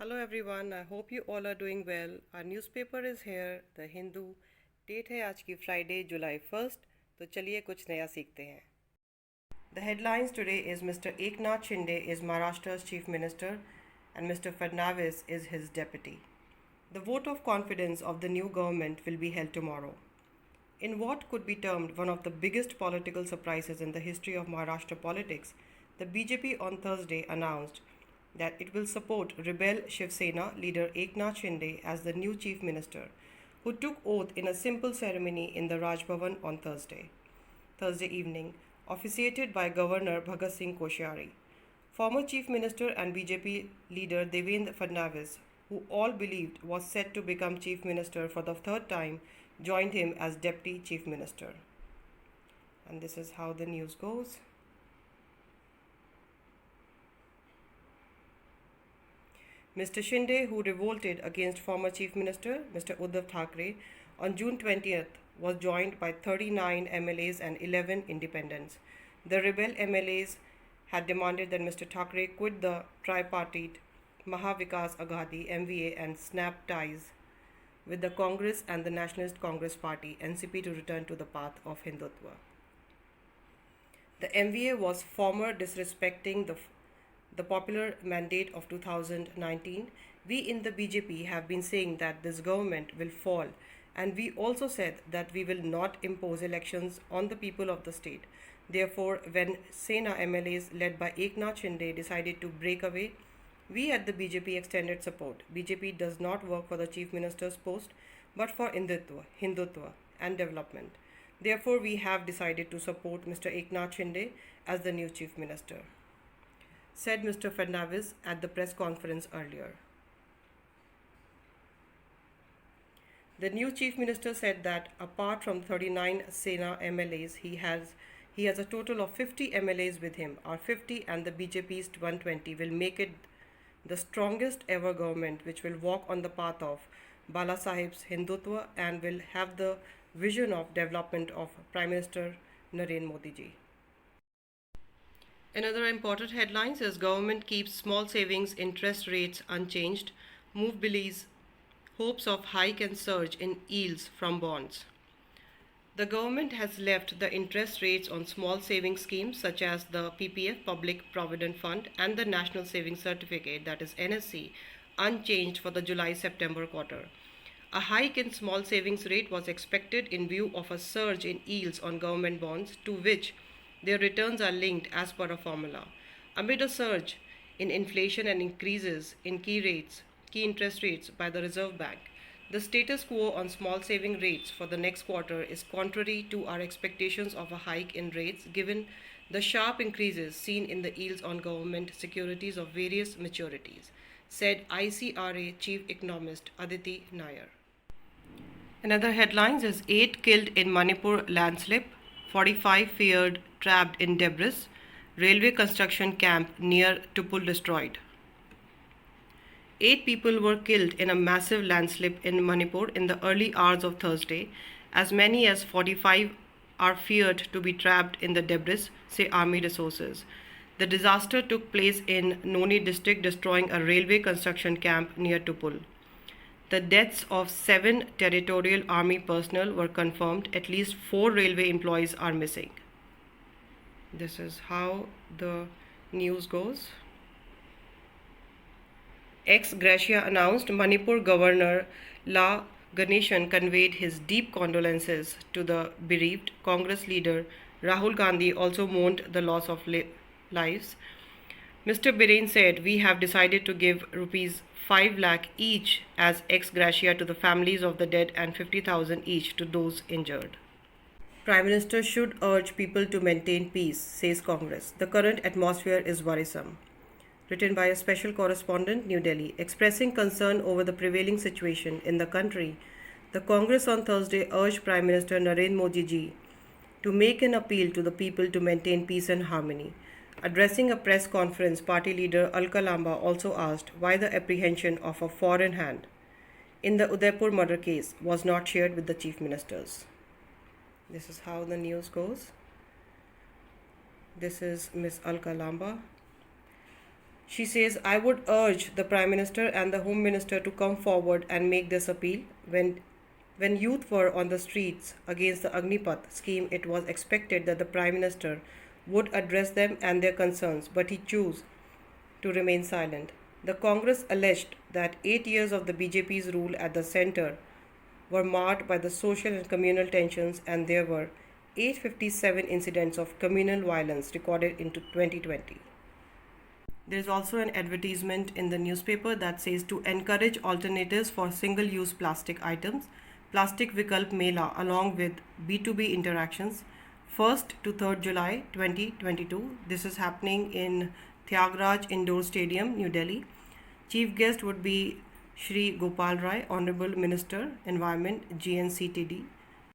Hello everyone, I hope you all are doing well. Our newspaper is here, The Hindu. Date है आज की Friday जुलाई 1st. तो चलिए कुछ नया सीखते हैं. The headlines today is Mr. Eknath Shinde is Maharashtra's chief minister and Mr. Fadnavis is his deputy. The vote of confidence of the new government will be held tomorrow. In what could be termed one of the biggest political surprises in the history of Maharashtra politics, the BJP on Thursday announced that it will support rebel Shiv Sena leader Eknath Shinde as the new chief minister, who took oath in a simple ceremony in the Raj Bhavan on Thursday evening, officiated by Governor Bhagat Singh Koshyari. Former Chief Minister and BJP leader Devendra Fadnavis, who all believed was set to become Chief Minister for the third time, joined him as Deputy Chief Minister. And this is how the news goes. Mr. Shinde, who revolted against former Chief Minister Mr. Uddhav Thackeray on June 20th, was joined by 39 MLAs and 11 independents. The rebel MLAs had demanded that Mr. Thackeray quit the tripartite Mahavikas Aghadi (MVA) and snap ties with the Congress and the Nationalist Congress Party (NCP) to return to the path of Hindutva. The MVA was former disrespecting the popular mandate of 2019. We in the BJP have been saying that this government will fall, and we also said that we will not impose elections on the people of the state. Therefore, when Sena MLAs led by Eknath Shinde decided to break away, we at the BJP extended support. BJP does not work for the Chief Minister's post, but for Hindutva and development. Therefore, we have decided to support Mr. Eknath Shinde as the new Chief Minister, said Mr. Fadnavis at the press conference earlier. The new Chief Minister said that apart from 39 Sena MLAs, he has a total of 50 MLAs with him. Our 50 and the BJP's 120 will make it the strongest ever government, which will walk on the path of Bala Sahib's Hindutva and will have the vision of development of Prime Minister Narendra Modi ji. Another important headlines is government keeps small savings interest rates unchanged. Move believes hopes of hike and surge in yields from bonds. The government has left the interest rates on small savings schemes such as the PPF Public Provident Fund and the National Savings Certificate, that is NSC, unchanged for the July-September quarter. A hike in small savings rate was expected in view of a surge in yields on government bonds, to which their returns are linked as per a formula. Amid a surge in inflation and increases in key interest rates by the Reserve Bank, the status quo on small saving rates for the next quarter is contrary to our expectations of a hike in rates given the sharp increases seen in the yields on government securities of various maturities, said ICRA Chief Economist Aditi Nair. Another headlines is 8 killed in Manipur landslip, 45 feared trapped in debris, railway construction camp near Tupul destroyed. 8 people were killed in a massive landslip in Manipur in the early hours of Thursday. As many as 45 are feared to be trapped in the debris, say army resources. The disaster took place in Noni district, destroying a railway construction camp near Tupul. The deaths of 7 territorial army personnel were confirmed. At least 4 railway employees are missing. This is how the news goes. Ex gratia announced Manipur Governor La Ganeshan conveyed his deep condolences to the bereaved. Congress leader Rahul Gandhi also mourned the loss of lives. Mr. Biren said, "We have decided to give rupees 5 lakh each as ex gratia to the families of the dead and 50,000 each to those injured." Prime Minister should urge people to maintain peace, says Congress. The current atmosphere is worrisome. Written by a special correspondent, New Delhi. Expressing concern over the prevailing situation in the country, the Congress on Thursday urged Prime Minister Narendra Modi ji to make an appeal to the people to maintain peace and harmony. Addressing a press conference, party leader Alka Lamba also asked why the apprehension of a foreign hand in the Udaipur murder case was not shared with the chief ministers. This is how the news goes. This is Ms. Alka Lamba. She says, I would urge the Prime Minister and the Home Minister to come forward and make this appeal. When youth were on the streets against the Agnipath scheme, it was expected that the Prime Minister would address them and their concerns, but he chose to remain silent. The Congress alleged that 8 years of the BJP's rule at the centre were marred by the social and communal tensions, and there were 857 incidents of communal violence recorded in 2020. There is also an advertisement in the newspaper that says to encourage alternatives for single use plastic items, Plastic Vikalp Mela along with B2B interactions 1st to 3rd July 2022. This is happening in Tyagraj Indoor Stadium, New Delhi. Chief guest would be Shri Gopal Rai, Honorable Minister, Environment, GNCTD.